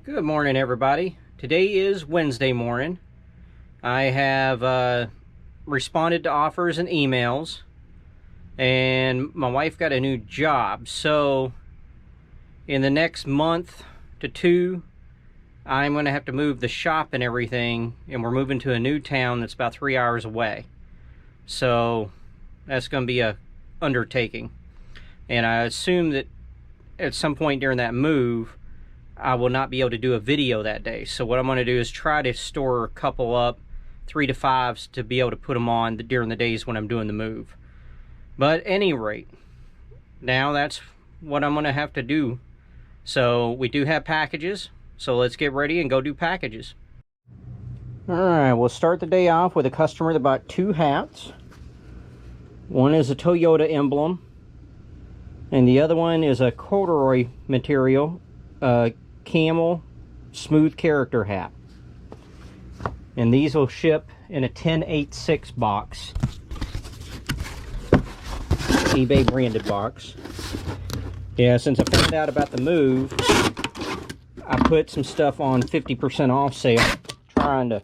Good morning, everybody. Today is Wednesday morning. I have responded to offers and emails, and my wife got a new job. So in the next month to two, I'm going to have to move the shop and everything, and we're moving to a new town that's about 3 hours away. So that's going to be a undertaking. And I assume that at some point during that move, I will not be able to do a video that day. So what I'm going to do is try to store a couple up, 3 to 5s, to be able to put them on during the days when I'm doing the move. But at any rate, now that's what I'm going to have to do. So we do have packages, so let's get ready and go do packages. Alright, we'll start the day off with a customer that bought 2 hats. One is a Toyota emblem, and the other one is a corduroy material camel smooth character hat. And these will ship in a 1086 box, eBay branded box. Yeah, since I found out about the move, I put some stuff on 50% off sale, trying to,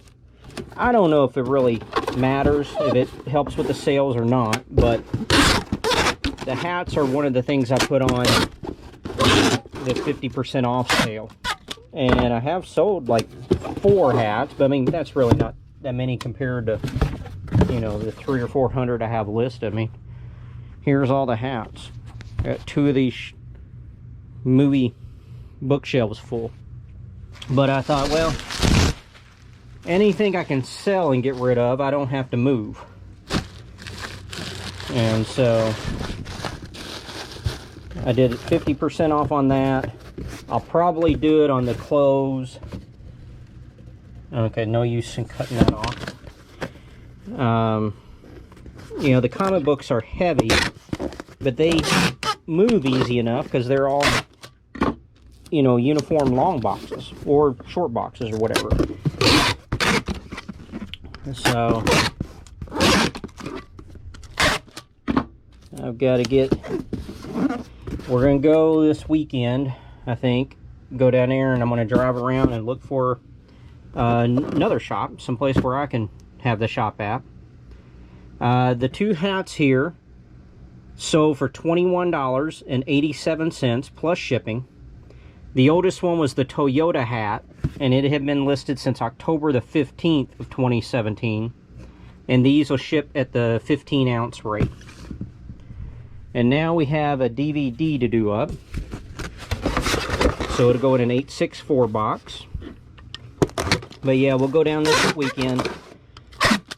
I don't know if it really matters, if it helps with the sales or not, but the hats are one of the things I put on the 50% off sale. And I have sold like 4 hats, but I mean, that's really not that many compared to, you know, the 300 or 400 I have listed. I mean, here's all the hats. Got 2 of these movie bookshelves full. But I thought, well, anything I can sell and get rid of, I don't have to move. And so I did 50% off on that. I'll probably do it on the clothes. Okay, no use in cutting that off. You know, the comic books are heavy, but they move easy enough because they're all, you know, uniform long boxes or short boxes or whatever. So I've got to get, we're going to go this weekend, I think, go down there, and I'm going to drive around and look for another shop, someplace where I can have the shop at. The 2 hats here sold for $21.87 plus shipping. The oldest one was the Toyota hat, and it had been listed since October the 15th of 2017. And these will ship at the 15-ounce rate. And now we have a DVD to do up. So it'll go in an 864 box. But yeah, we'll go down this weekend.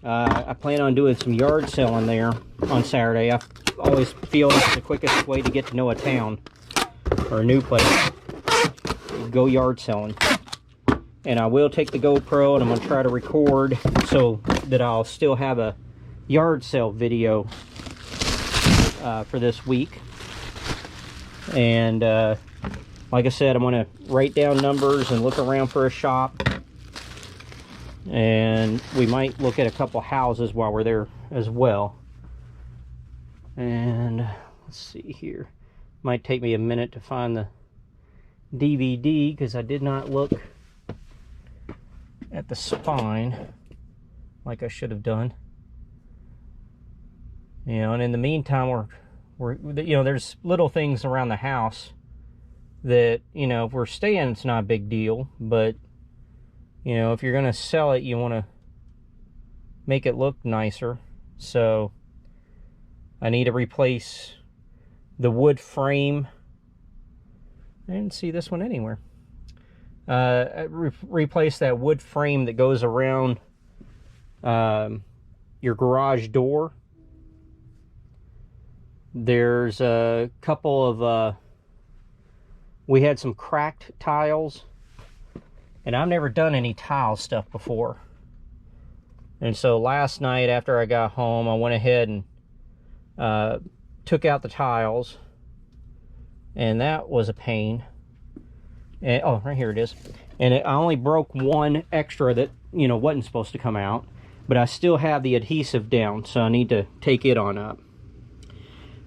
I plan on doing some yard selling there on Saturday. I always feel it's the quickest way to get to know a town or a new place. Go yard selling. And I will take the GoPro, and I'm going to try to record so that I'll still have a yard sale video for this week. And like I said, I'm going to write down numbers and look around for a shop. And we might look at a couple houses while we're there as well. And let's see here. Might take me a minute to find the DVD because I did not look at the spine like I should have done. You know, and in the meantime, we're you know, there's little things around the house that, you know, if we're staying, it's not a big deal, but you know, if you're going to sell it, you want to make it look nicer. So I need to replace the wood frame. I didn't see this one anywhere. Replace that wood frame that goes around your garage door. There's a couple of we had some cracked tiles, and I've never done any tile stuff before. And so last night after I got home, I went ahead and took out the tiles, and that was a pain. And, oh, right here it is. And I only broke one extra that, you know, wasn't supposed to come out, but I still have the adhesive down, so I need to take it on up.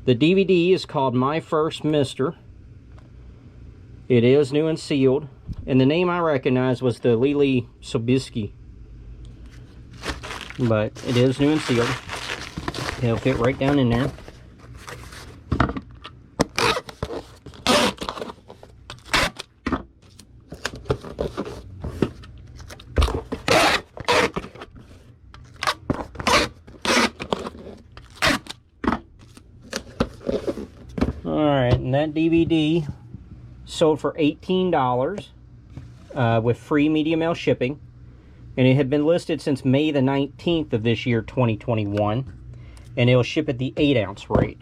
The DVD is called My First Mister. It is new and sealed. And the name I recognized was the Lily Sobieski. But it is new and sealed. It'll fit right down in there. Alright, and that DVD sold for $18 with free media mail shipping. And it had been listed since May the 19th of this year, 2021. And it'll ship at the 8-ounce rate.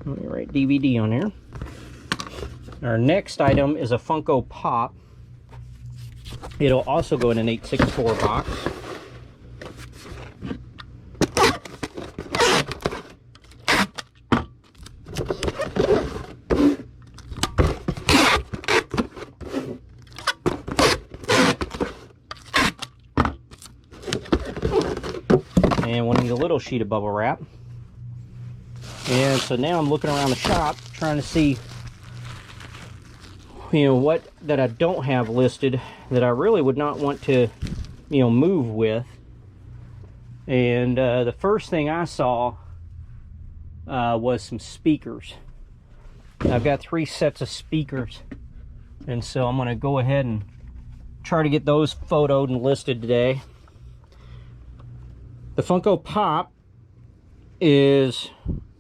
Let me write DVD on there. Our next item is a Funko Pop. It'll also go in an 864 box. And one of the little sheet of bubble wrap. And so now I'm looking around the shop trying to see, you know, what that I don't have listed that I really would not want to, you know, move with. And the first thing I saw was some speakers. I've got 3 sets of speakers, and so I'm going to go ahead and try to get those photoed and listed today. The Funko Pop is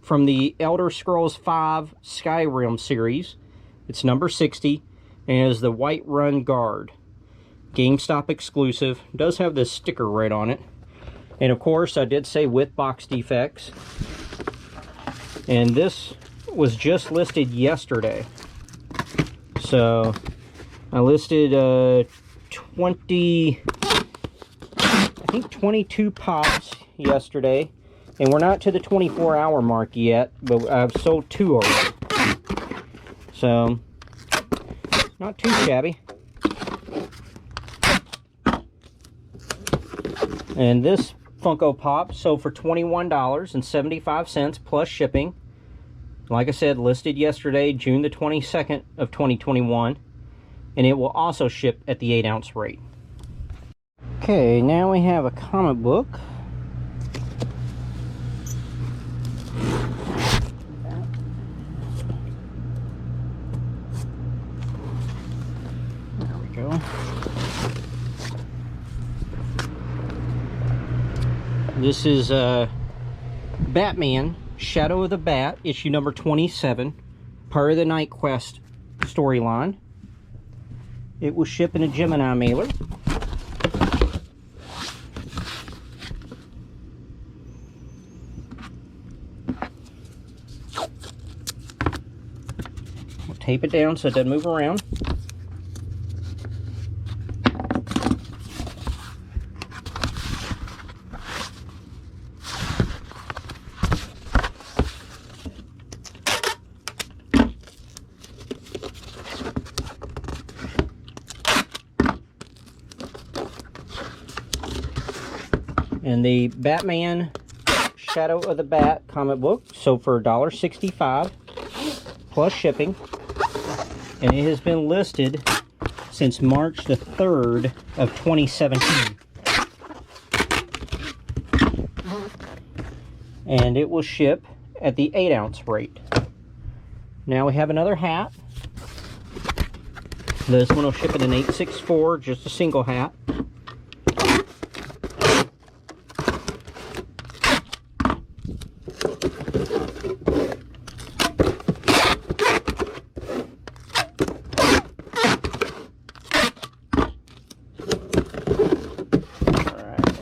from the Elder Scrolls V Skyrim series. It's number 60 and is the Whiterun Guard. GameStop exclusive. It does have this sticker right on it. And of course, I did say with box defects. And this was just listed yesterday. So I listed 22 pops yesterday, and we're not to the 24-hour mark yet, but I've sold 2 already, so not too shabby. And this Funko Pop sold for $21.75 plus shipping. Like I said, listed yesterday, June the 22nd of 2021, and it will also ship at the 8-ounce rate. Okay, now we have a comic book. There we go. This is Batman, Shadow of the Bat, issue number 27, part of the Night Quest storyline. It will ship in a Gemini mailer. Tape it down so it doesn't move around. And the Batman Shadow of the Bat comic book sold for $1.65 plus shipping. And it has been listed since March the 3rd of 2017. And it will ship at the 8-ounce rate. Now we have another hat. This one will ship at an 864, just a single hat.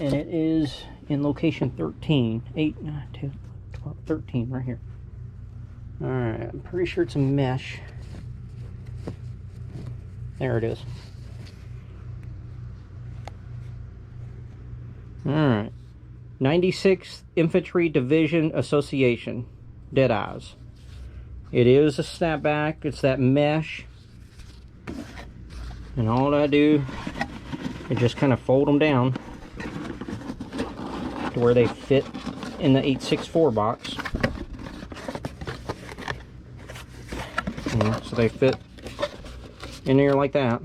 And it is in location 13. 8, 9, 10, 12, 13, right here. Alright, I'm pretty sure it's a mesh. There it is. Alright. 96th Infantry Division Association. Deadeyes. It is a snapback. It's that mesh. And all I do is just kind of fold them down to where they fit in the 864 box. So they fit in there like that.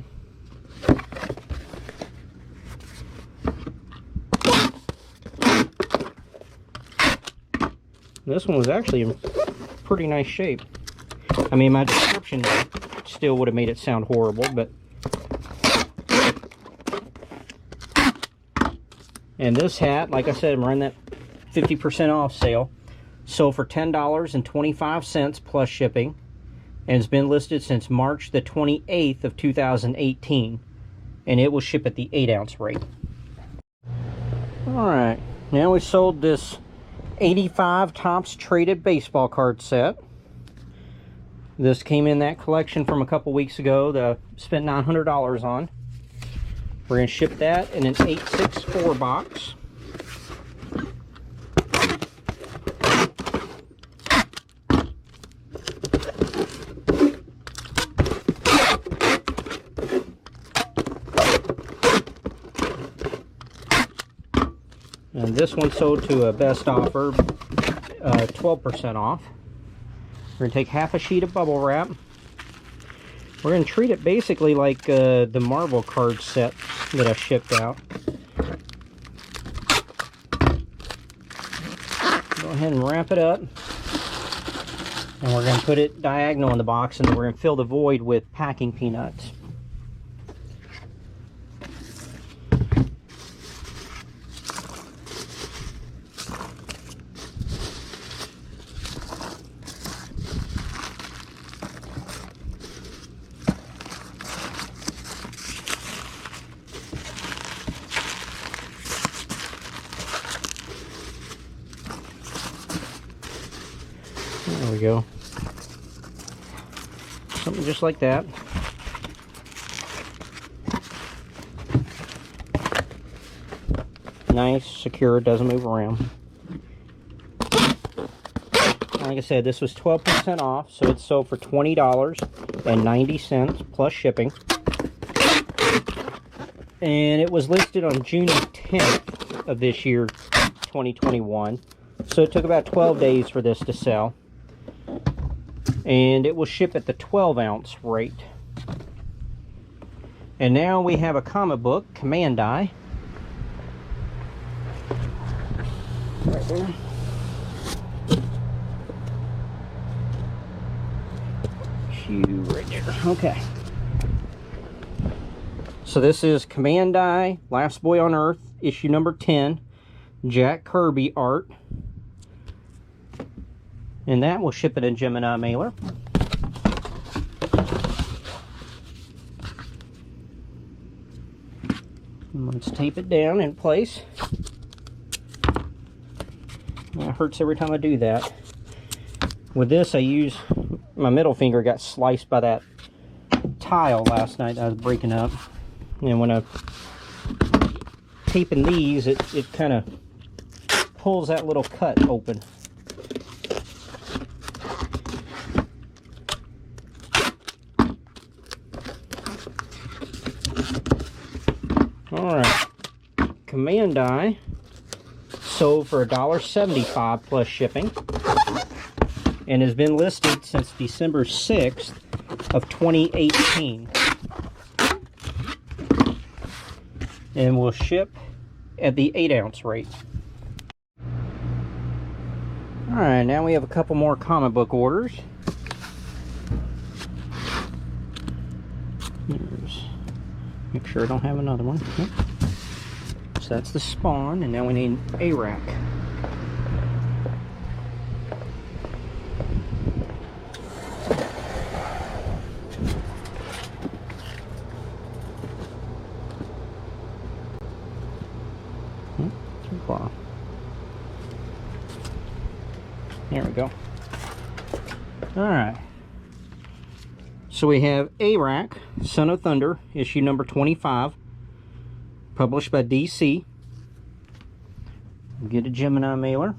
This one was actually in pretty nice shape. I mean, my description still would have made it sound horrible, but... And this hat, like I said, I'm running that 50% off sale. Sold for $10.25 plus shipping. And it's been listed since March the 28th of 2018. And it will ship at the 8-ounce rate. Alright, now we sold this 85 Topps Traded baseball card set. This came in that collection from a couple weeks ago that I spent $900 on. We're going to ship that in an 864 box. And this one sold to a best offer, 12% off. We're going to take half a sheet of bubble wrap. We're going to treat it basically like the Marvel card set that I shipped out. Go ahead and wrap it up. And we're going to put it diagonal in the box, and then we're going to fill the void with packing peanuts. There we go. Something just like that. Nice, secure, doesn't move around. Like I said, this was 12% off, so it sold for $20.90 plus shipping. And it was listed on June 10th of this year, 2021. So it took about 12 days for this to sell. And it will ship at the 12-ounce rate. And now we have a comic book, Command Die. Right there. Shoe right there. Okay. So this is Command Die, Last Boy on Earth, issue number 10. Jack Kirby art. And that will ship it in Gemini mailer. And let's tape it down in place. It hurts every time I do that. With this, I use my middle finger got sliced by that tile last night I was breaking up. And when I'm taping these, it kind of pulls that little cut open. Alright, Command Die sold for $1.75 plus shipping and has been listed since December 6th of 2018 and will ship at the 8-ounce rate. Alright, now we have a couple more comic book orders. Make sure I don't have another one. Yep. So that's the Spawn, and now we need a rack. Too far. There we go. Alright. So we have A-Rack, Son of Thunder, issue number 25, published by DC. Get a Gemini mailer.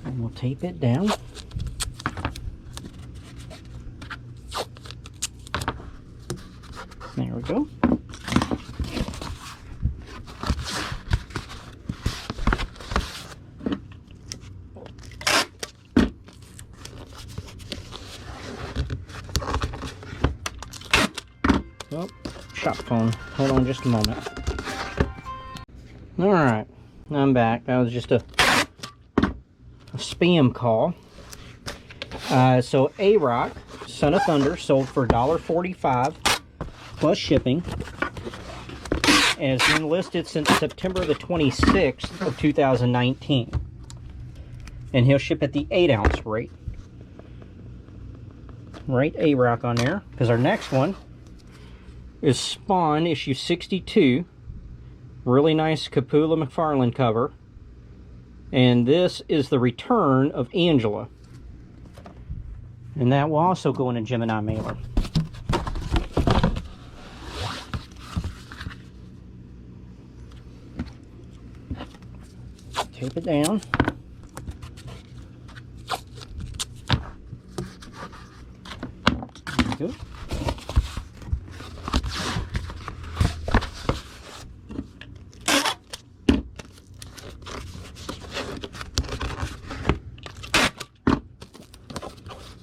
And we'll tape it down. There we go. Oh, shop phone. Hold on just a moment. Alright, I'm back. That was just a spam call. So A-Rock, Son of Thunder, sold for $1.45 plus shipping. And it's been listed since September the 26th of 2019. And he'll ship at the 8-ounce rate. Right, A-Rock on there. Because our next one is Spawn issue 62. Really nice Capula McFarlane cover. And this is the return of Angela. And that will also go in a Gemini mailer. Tape it down. There we go.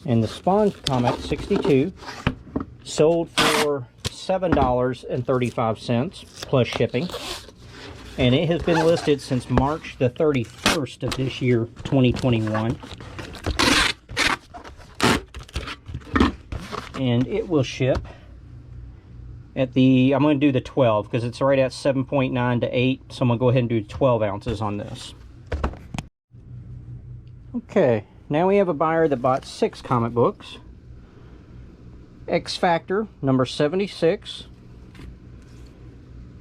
And the Spawn Comic 62 sold for $7.35 plus shipping. And it has been listed since March the 31st of this year, 2021. And it will ship at the, I'm going to do the 12 because it's right at 7.9 to 8. So I'm going to go ahead and do 12 ounces on this. Okay. Now we have a buyer that bought 6 comic books. X Factor, number 76.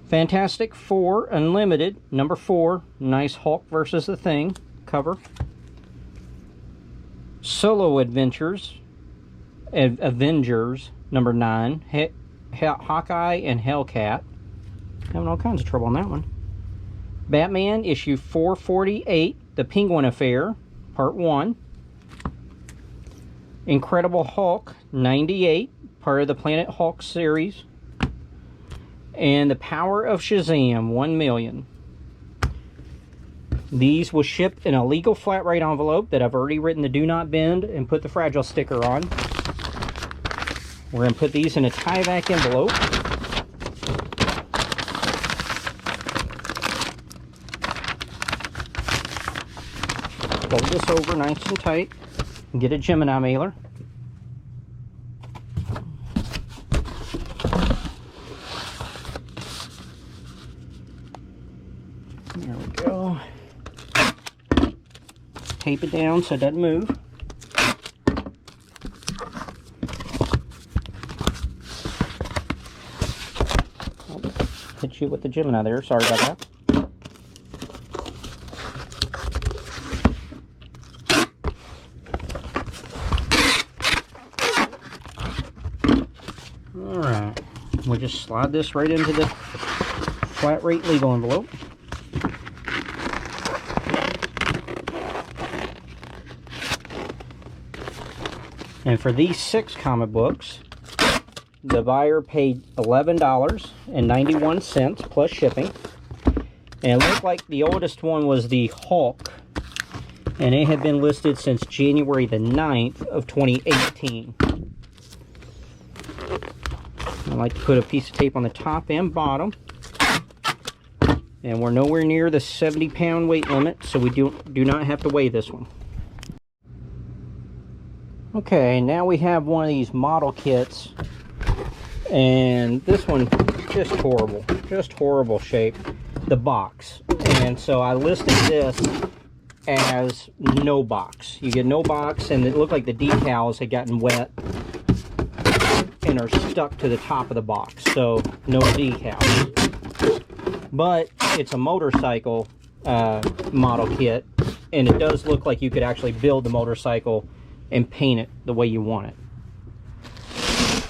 Fantastic Four Unlimited, number 4. Nice Hulk versus the Thing cover. Solo Adventures, Avengers, number 9. Hawkeye and Hellcat. Having all kinds of trouble on that one. Batman, issue 448, The Penguin Affair, part 1. Incredible Hulk 98, part of the Planet Hulk series. And The Power of Shazam 1 million. These will ship in a legal flat rate envelope that I've already written the do not bend and put the fragile sticker on. We're going to put these in a tie-back envelope. Fold this over nice and tight. Get a Gemini mailer. There we go. Tape it down so it doesn't move. Oh, hit you with the Gemini there. Sorry about that. Alright, we'll just slide this right into the flat rate legal envelope. And for these 6 comic books, the buyer paid $11.91 plus shipping. And it looked like the oldest one was the Hulk. And it had been listed since January the 9th of 2018. I like to put a piece of tape on the top and bottom. And we're nowhere near the 70-pound weight limit, so we do not have to weigh this one. Okay, now we have one of these model kits. And this one, just horrible shape. The box. And so I listed this as no box. You get no box, and it looked like the decals had gotten wet and are stuck to the top of the box, so no decals. But it's a motorcycle model kit, and it does look like you could actually build the motorcycle and paint it the way you want it.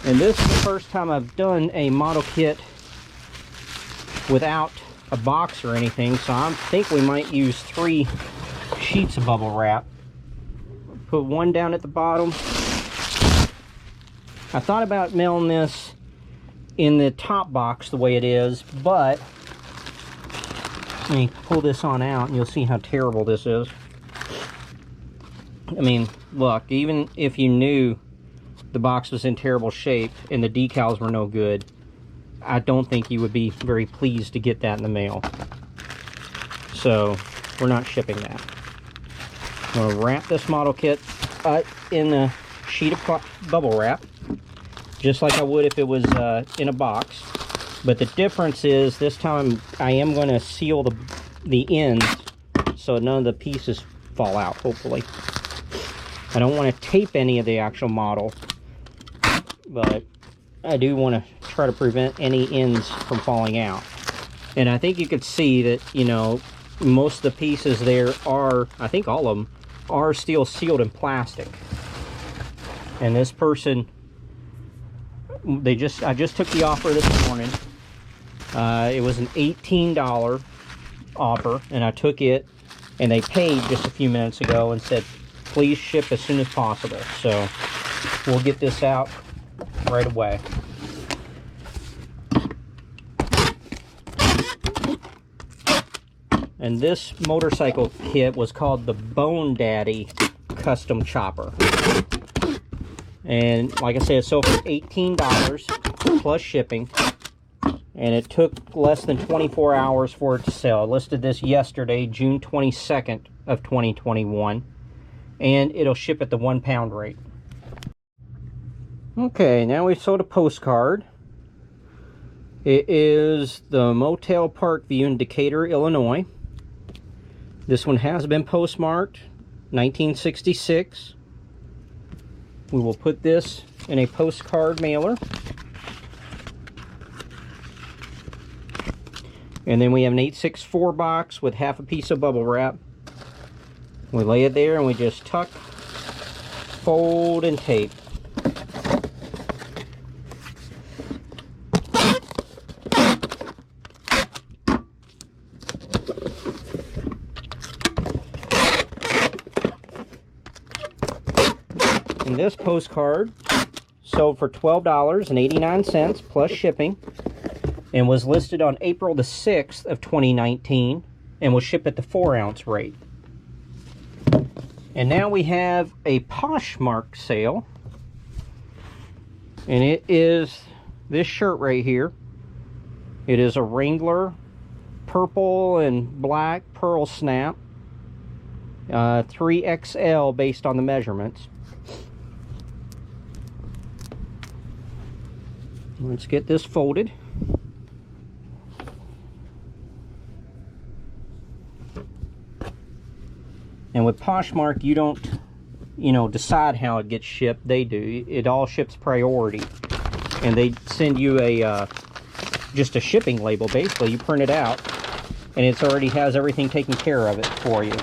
And this is the first time I've done a model kit without a box or anything, so I think we might use 3 sheets of bubble wrap. Put one down at the bottom. I thought about mailing this in the top box the way it is, but let me pull this on out and you'll see how terrible this is. I mean, look, even if you knew the box was in terrible shape and the decals were no good, I don't think he would be very pleased to get that in the mail. So we're not shipping that. I'm going to wrap this model kit in a sheet of bubble wrap, just like I would if it was in a box. But the difference is this time I am going to seal the ends so none of the pieces fall out, hopefully. I don't want to tape any of the actual model, but I do want to try to prevent any ends from falling out. And I think you could see that, you know, most of the pieces there are, I think all of them, are still sealed in plastic. And this person, I just took the offer this morning. It was an $18 offer, and I took it, and they paid just a few minutes ago and said, please ship as soon as possible. So we'll get this out right away. And this motorcycle kit was called the Bone Daddy Custom Chopper. And like I said, it sold for $18 plus shipping. And it took less than 24 hours for it to sell. I listed this yesterday, June 22nd of 2021. And it'll ship at the 1 pound rate. Okay, now we've sold a postcard. It is the Motel Park View in Decatur, Illinois. This one has been postmarked 1966. We will put this in a postcard mailer. And then we have an 864 box with half a piece of bubble wrap. We lay it there and we just tuck, fold, and tape. And this postcard sold for $12.89 plus shipping and was listed on April the 6th of 2019 and was shipped at the 4-ounce rate. And now we have a Poshmark sale, and it is this shirt right here. It is a Wrangler purple and black pearl snap, 3XL based on the measurements. Let's get this folded. And with Poshmark, you don't, you know, decide how it gets shipped. They do. It all ships priority. And they send you a, just a shipping label, basically. You print it out, and it already has everything taken care of it for you.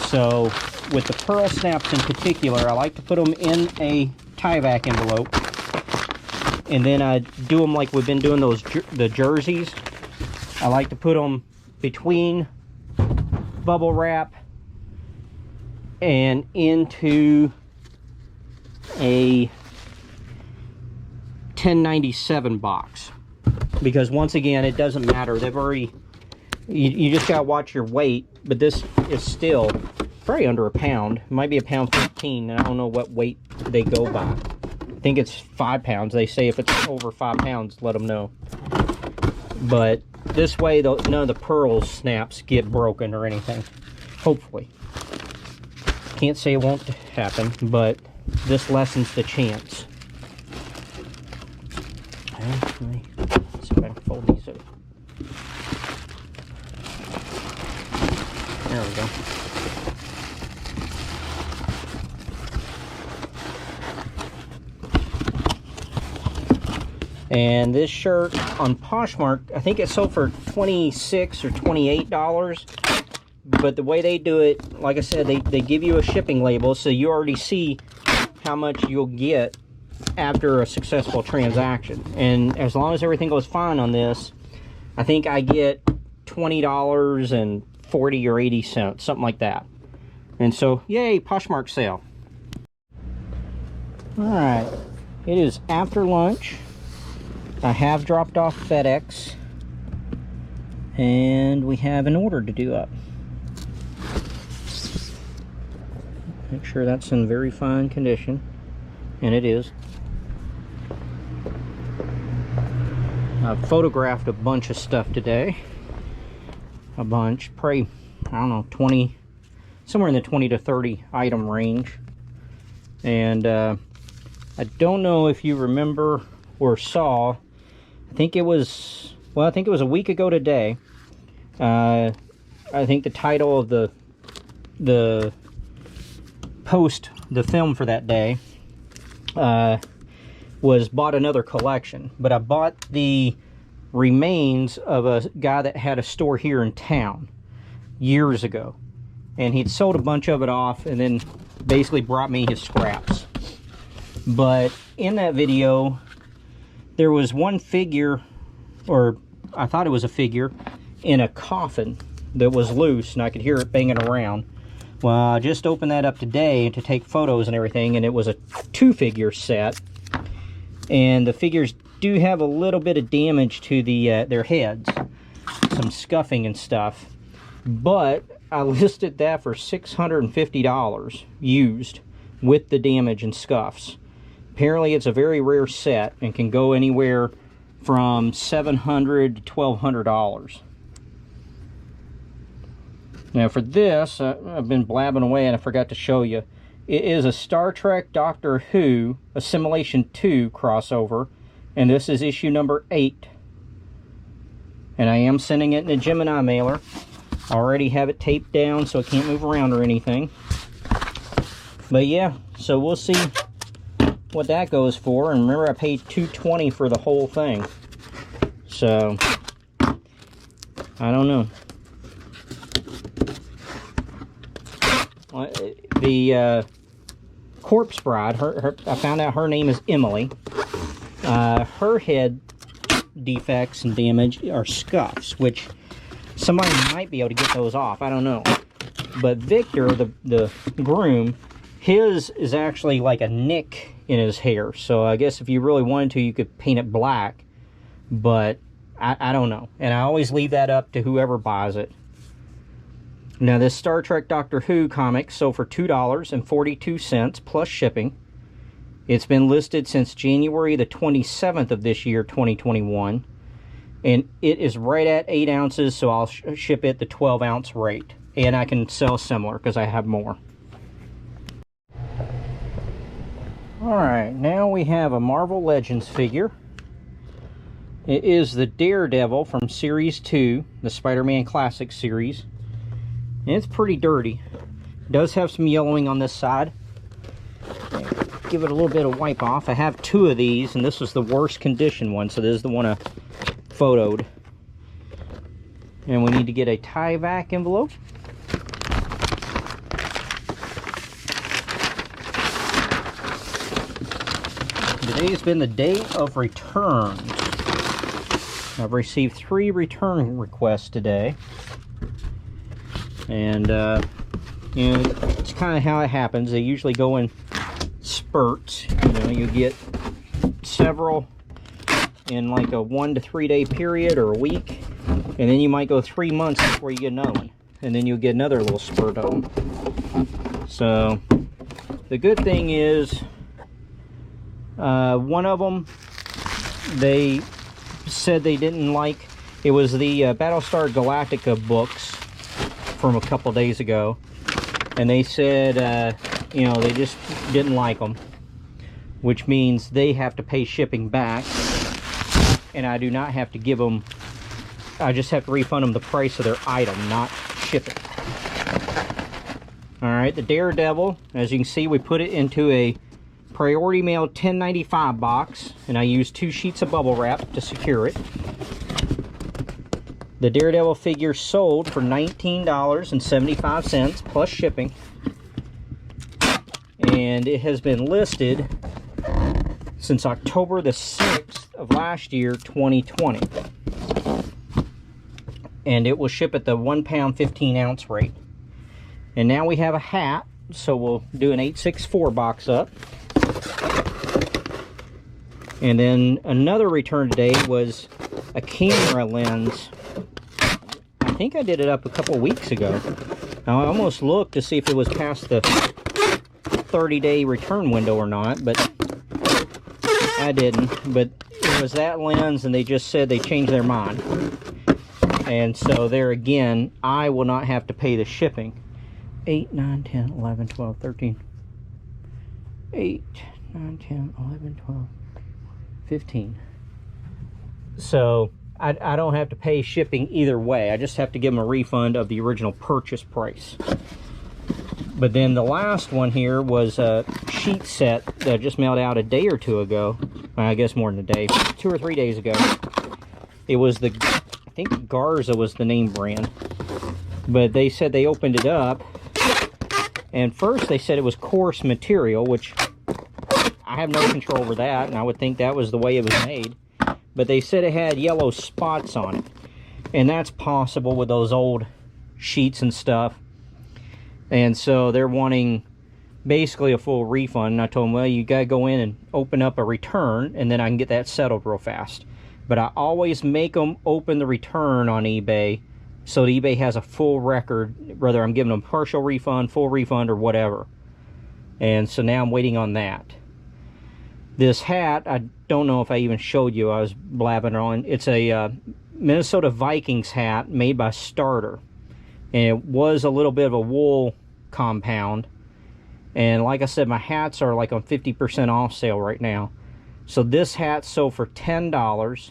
So, with the pearl snaps in particular, I like to put them in a tie-back envelope. And then I do them like we've been doing the jerseys. I like to put them between bubble wrap and into a 1097 box, because once again, it doesn't matter. They've already, you just gotta watch your weight, but this is still probably under a pound. It might be a pound 15, and I don't know what weight they go by. I think it's 5 pounds. They say if it's over 5 pounds, let them know. But this way, none of the pearl snaps get broken or anything. Hopefully. Can't say it won't happen, but this lessens the chance. Okay, let me see if I can fold these up. There we go. And this shirt on Poshmark, I think it sold for $26 or $28. But the way they do it, like I said, they give you a shipping label, so you already see how much you'll get after a successful transaction. And as long as everything goes fine on this, I think I get $20.40 or 80 cents, something like that. And so, yay, Poshmark sale. Alright, it is after lunch. I have dropped off FedEx, and we have an order to do up. Make sure that's in very fine condition, and it is. I've photographed a bunch of stuff today. A bunch, probably, I don't know, 20, somewhere in the 20 to 30 item range. And I don't know if you remember or saw, I think it was a week ago today. I think the title of the post, the film for that day, was bought another collection. But I bought the remains of a guy that had a store here in town years ago. And he'd sold a bunch of it off and then basically brought me his scraps. But in that video, there was one figure, or I thought it was a figure, in a coffin that was loose, and I could hear it banging around. Well, I just opened that up today to take photos and everything, and it was a 2-figure set. And the figures do have a little bit of damage to their heads, some scuffing and stuff. But I listed that for $650 used with the damage and scuffs. Apparently it's a very rare set and can go anywhere from $700 to $1,200. Now for this, I've been blabbing away and I forgot to show you. It is a Star Trek Doctor Who Assimilation 2 crossover, and this is issue number 8. And I am sending it in a Gemini mailer. I already have it taped down so it can't move around or anything. But yeah, so we'll see what that goes for. And remember, I paid $220 for the whole thing. So I don't know. The Corpse Bride, I found out her name is Emily. Her head defects and damage are scuffs, which somebody might be able to get those off. I don't know. But Victor, the groom, his is actually like a nick in his hair. So I guess if you really wanted to, you could paint it black. But I don't know. And I always leave that up to whoever buys it. Now this Star Trek Doctor Who comic sold for $2.42 plus shipping. It's been listed since January the 27th of this year, 2021. And it is right at 8 ounces, so I'll ship it the 12-ounce rate. And I can sell similar because I have more. Alright, now we have a Marvel Legends figure. It is the Daredevil from Series 2, the Spider-Man Classic series. And it's pretty dirty. It does have some yellowing on this side. Give it a little bit of wipe off. I have 2 of these, and this was the worst condition one, so this is the one I photoed. And we need to get a Tyvek envelope. Today has been the day of returns. I've received 3 return requests today. And, you know, it's kind of how it happens. They usually go in spurts. You know, you get several in like a 1 to 3 day period or a week. And then you might go 3 months before you get another one. And then you'll get another little spurt of them. So, the good thing is, one of them, they said they didn't like. It was the Battlestar Galactica books from a couple days ago, and they said you know, they just didn't like them, which means they have to pay shipping back, and I do not have to give them, I just have to refund them the price of their item, not ship it. Alright, the Daredevil, as you can see, we put it into a priority mail 1095 box, and I used 2 sheets of bubble wrap to secure it. The Daredevil figure sold for $19.75 plus shipping. And it has been listed since October the 6th of last year, 2020. And it will ship at the 1 pound 15 ounce rate. And now we have a hat, so we'll do an 864 box up. And then another return today was a camera lens. I think I did it up a couple weeks ago. Now I almost looked to see if it was past the 30-day return window or not, but I didn't. But it it was that lens, and they just said they changed their mind. And so there again, I will not have to pay the shipping. 8, 9, 10, 11, 12, 13. 8, 9, 10, 11, 12, 15. So I don't have to pay shipping either way. I just have to give them a refund of the original purchase price. But then the last one here was a sheet set that I just mailed out a day or two ago. Well, I guess more than a day, 2 or 3 days ago. It was the, I think Garza was the name brand. But they said they opened it up, and first they said it was coarse material, which I have no control over that, and I would think that was the way it was made. But they said it had yellow spots on it, and that's possible with those old sheets and stuff. And so they're wanting basically a full refund. And I told them, well, you got to go in and open up a return, and then I can get that settled real fast. But I always make them open the return on eBay, so that eBay has a full record, whether I'm giving them partial refund, full refund, or whatever. And so now I'm waiting on that. This hat, I don't know if I even showed you, I was blabbing on. It's a Minnesota Vikings hat made by Starter. And it was a little bit of a wool compound. And like I said, my hats are like on 50% off sale right now. So this hat sold for $10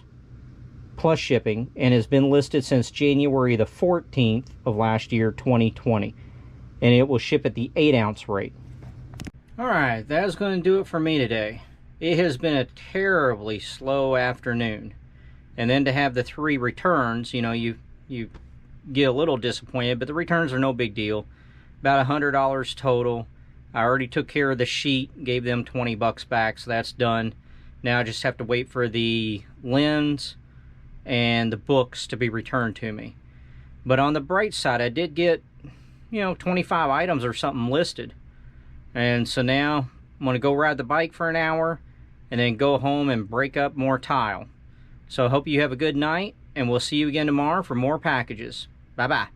plus shipping, and has been listed since January the 14th of last year, 2020. And it will ship at the 8-ounce rate. Alright, that's going to do it for me today. It has been a terribly slow afternoon. And then to have the 3 returns, you know, you get a little disappointed, but the returns are no big deal. About $100 total. I already took care of the sheet, gave them 20 bucks back, so that's done. Now I just have to wait for the lens and the books to be returned to me. But on the bright side, I did get, you know, 25 items or something listed. And so now I'm going to go ride the bike for an hour and then go home and break up more tile. So I hope you have a good night, and we'll see you again tomorrow for more packages. Bye-bye.